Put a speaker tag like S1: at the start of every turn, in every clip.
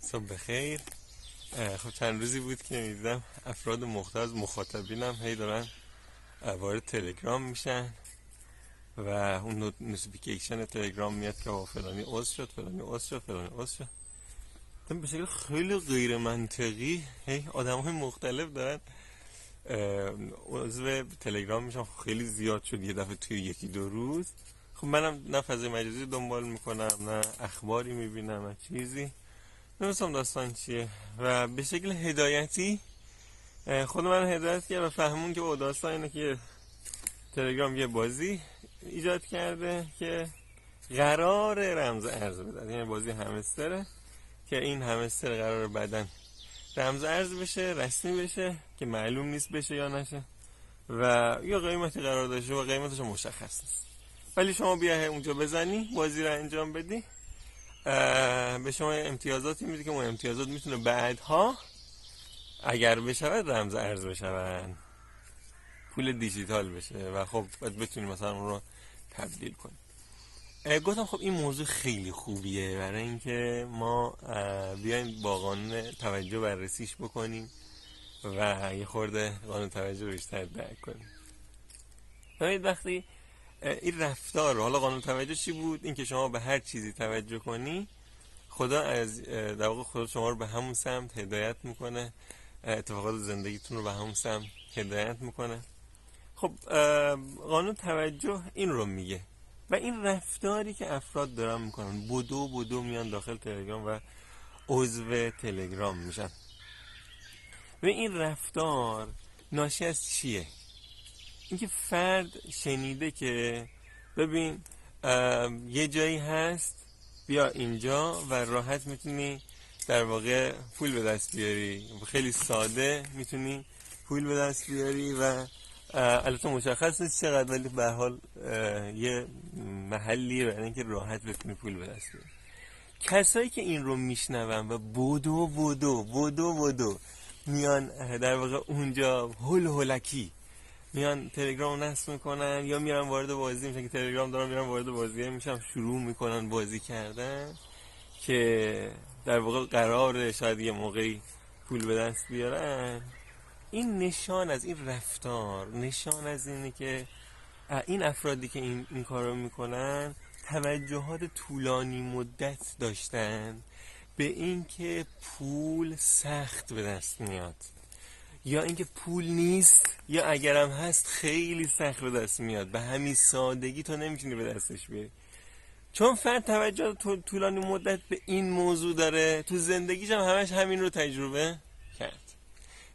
S1: صبح بخیر. خب چند روزی بود که میدیدم افراد مختلف مخاطبینم هی دارن وارد تلگرام میشن و اون نوتیفیکیشن تلگرام میاد که فلانی عضو شد فلانی عضو شد فلانی عضو شد. به شکل خیلی غیر منطقی هی آدم های مختلف دارن عضو تلگرام میشن. خیلی زیاد شد یه دفعه توی یکی دو روز. خب منم نه فضای مجازی دنبال میکنم نه اخباری میبینم نه چیزی، نمیستم داستان چیه و به شکل هدایتی خود من هدایت کرد و فهمون که با داستان اینه که تلگرام یه بازی ایجاد کرده که قرار رمز ارز بده. یعنی بازی همستره که این همستر قرار بعدن رمز ارز بشه، رسمی بشه که معلوم نیست بشه یا نشه و یا قیمتی قرار داشته و قیمتش مشخص نیست، ولی شما بیا اونجا بزنی بازی رو انجام بدی به شما امتیازاتی میده که اون امتیازات میتونه بعدها اگر بشود رمز ارز بشون، پول دیجیتال بشه و خب باید بتونی مثلا اون رو تبدیل کنی. گفتم خب این موضوع خیلی خوبیه برای اینکه ما بیایم با قانون توجه بررسیش بکنیم و یه خورده قانون توجه بیشتر درک کنیم. ببینید وقتی این رفتار، حالا قانون توجه چی بود؟ این که شما به هر چیزی توجه کنی خدا از در واقع خدا شما رو به همون سمت هدایت میکنه، اتفاقات زندگیتون رو به همون سمت هدایت میکنه. خب قانون توجه این رو میگه و این رفتاری که افراد دارن میکنن بدو میان داخل تلگرام و عضو تلگرام میشن و این رفتار ناشی از چیه؟ اینکه فرد شنیده که ببین یه جایی هست بیا اینجا و راحت میتونی در واقع پول به دست بیاری، خیلی ساده میتونی پول به دست بیاری و البته مشخص نیست چقدر، ولی به هر حال یه محلیه برای اینکه راحت بتونی پول به دست بیاری. کسایی که این رو میشنون و بدو میان در واقع اونجا هلکی میان تلگرام نصب میکنن یا میرن وارد بازی میشن که تلگرام دارن میرن وارد بازی میشن، شروع میکنن بازی کردن که در واقع قراره شاید یه موقعی پول به دست بیارن. این نشان از این رفتار، نشان از اینه که این افرادی که این کارو میکنن توجهات طولانی مدت داشتن به این که پول سخت به دست میاد یا اینکه پول نیست یا اگرم هست خیلی سخت به دست میاد، به همین سادگی تو نمیتونی به دستش بیاری. چون فرد توجه طولانی مدت به این موضوع داره، تو زندگیش هم همش همین رو تجربه کرد،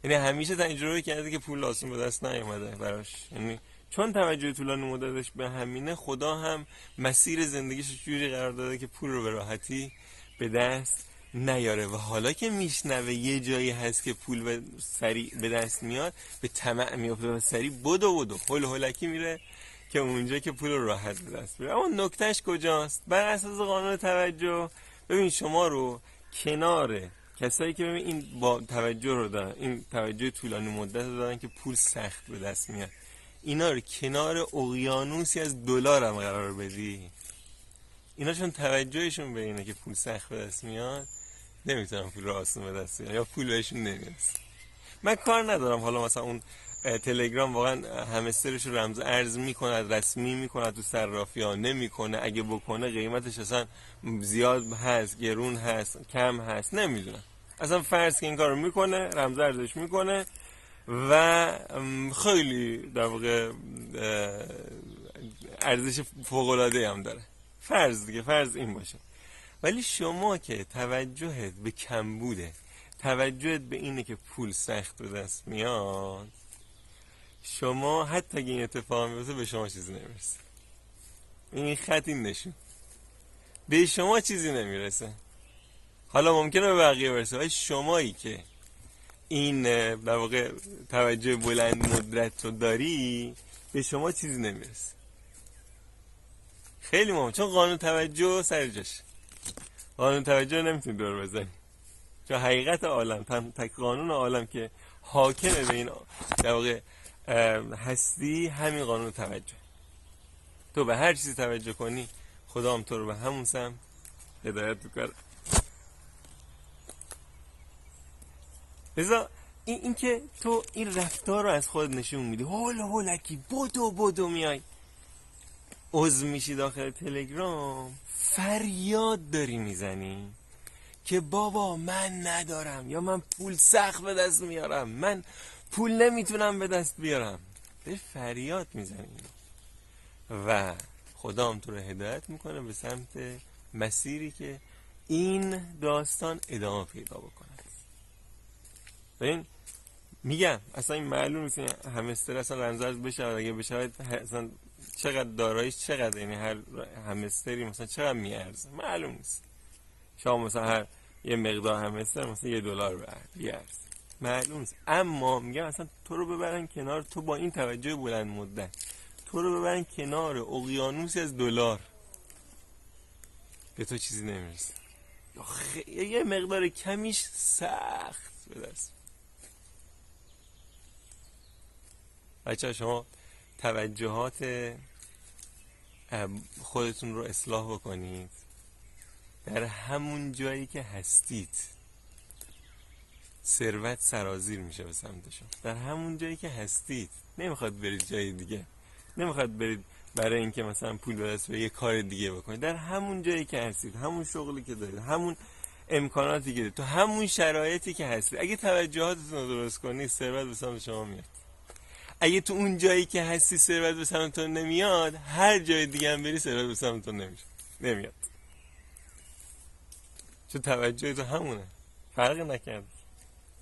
S1: یعنی همیشه تجربه کرده که پول آسون به دست نیومده براش. یعنی چون توجه طولانی مدتش به همینه، خدا هم مسیر زندگیش جوری قرار داده که پول رو به راحتی به دست نیاره و حالا که میشنوه یه جایی هست که پول سریع به دست میاد به طمع میفته و سریع بدو هلکی میره که اونجا که پول رو راحت به دست بیاره. اما نکتهش کجاست؟ بر اساس قانون توجه ببین شما رو کنار کسایی که ببین این با توجه رو دارن، این توجه طولانی مدت رو دارن که پول سخت به دست میاد، اینا رو کنار اقیانوسی از دلار هم قرار بدی، اینا چون توجهشون به اینه که پول سخت به دست میاد نمیتونن پول رو آسون به دست بیارن یا پول بهشون نمیرسه. من کار ندارم حالا مثلا اون تلگرام واقعا همسترش رو رمز ارز میکند، رسمی میکند تو صرافی ها، نمیکنه، اگه بکنه قیمتش اصلا زیاد هست، گرون هست، کم هست، نمیدونم. اصلا فرض که این کار رو میکنه، رمز ارزش میکنه و خیلی در واقع ارزش فوق‌العاده هم داره، فرض دیگه، فرض این باشه. ولی شما که توجهت به کمبوده، توجهت به اینه که پول سخت به دست میاد، شما حتی اگه این اتفاق میفته به شما چیزی نمیرسه. این خط این نشون به شما چیزی نمیرسه. حالا ممکنه به بقیه برسه ولی شمایی که این در واقع توجه بلند مدت رو داری به شما چیزی نمیرسه. خیلی مهم، چون قانون توجه سر جاشه. قانون توجه نمیتونی دور بزنی، چون حقیقت عالم، تک قانون عالم که حاکمه به این در واقع هستی همین قانون توجه. تو به هر چیزی توجه کنی خدا هم تو رو به همون سمت هدایت میکنه. لذا این که تو این رفتار رو از خود نشون میدی، هولا هولکی بدو میای عضو میشی داخل تلگرام، فریاد داری میزنی که بابا من ندارم، یا من پول سخت به دست میارم، من پول نمیتونم به دست بیارم، به فریاد میزنی و خدا هم تو رو هدایت میکنه به سمت مسیری که این داستان ادامه پیدا بکنه. ببین میگم اصلا این معلوم نیست همستر اصلا رمزرز بشه، اگه بشه اصلا چقدر داراییش چقدر، یعنی هر همستری مثلا چقدر میارزه معلوم نیست. شما مثلا هر یه مقدار همستر مثلا $1 بیارزه معلوم نیست. اما میگم اصلا تو رو ببرن کنار، تو با این توجه بلند مدت تو رو ببرن کنار اقیانوسی از دلار، به تو چیزی نمیرسه، یه مقدار کمیش سخت به دست. بچه شما توجهات خودتون رو اصلاح بکنید، در همون جایی که هستید ثروت سرازیر میشه به سمت شما. در همون جایی که هستید، نمیخواد برید جای دیگه، نمیخواد برید برای اینکه مثلا پول به دست بیارید یه کار دیگه بکنید. در همون جایی که هستید، همون شغلی که دارید، همون امکاناتی که دارید، تو همون شرایطی که هستید، اگه توجهاتتون رو درست کنید ثروت به سمت شما میاد. اگه تو اون جایی که هستی ثروت به سمتتون نمیاد، هر جای دیگه هم بری ثروت به سمتتون نمیاد، چون توجه تو همونه، فرق نکرد.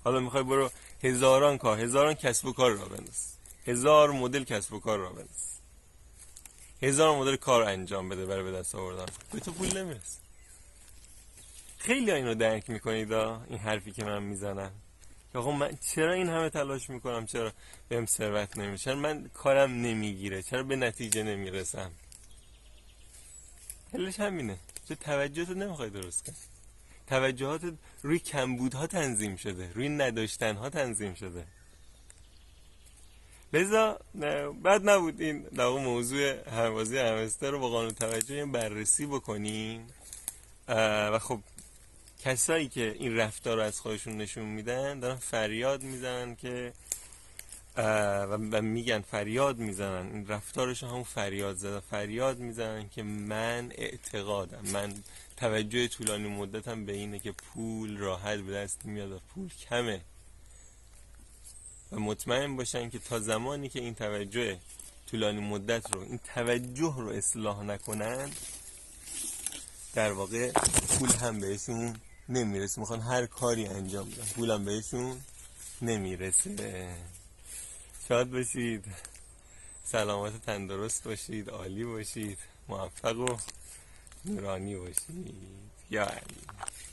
S1: حالا میخوای برو هزاران کسب و کار را بنداز، 1000 مدل کسب و کار را بنداز، 1000 مدل کار انجام بده برای به دست آوردن، به تو پول نمیرسه. خیلی اینو درک میکنید این حرفی که من میزنم که آقا من چرا این همه تلاش میکنم، چرا بهم ثروت نمیشه، چرا من کارم نمیگیره، چرا به نتیجه نمیرسم؟ حلش همینه، چون توجهتو نمیخوای درست کنی. توجهات روی کمبودها تنظیم شده، روی نداشتنها تنظیم شده. لذا بد نبود این در واقع موضوع همبازی همستر رو با قانون توجه بررسی بکنیم و خب کسایی که این رفتار رو از خودشون نشون میدن دارن فریاد میزنن که و میگن فریاد میزنن، این رفتارشون همون فریاد زده، فریاد میزنن که من اعتقادم، من توجه طولانی مدتم به اینه که پول راحت به دست میاد و پول کمه، و مطمئن باشن که تا زمانی که این توجه طولانی مدت رو، این توجه رو اصلاح نکنن، در واقع پول هم بهشون نمیرسه. میخوان هر کاری انجام بدن، پول هم بهشون نمیرسه. شاد باشید، سلامت تندرست باشید، عالی باشید، موفق و نورانی باشید. یا علی.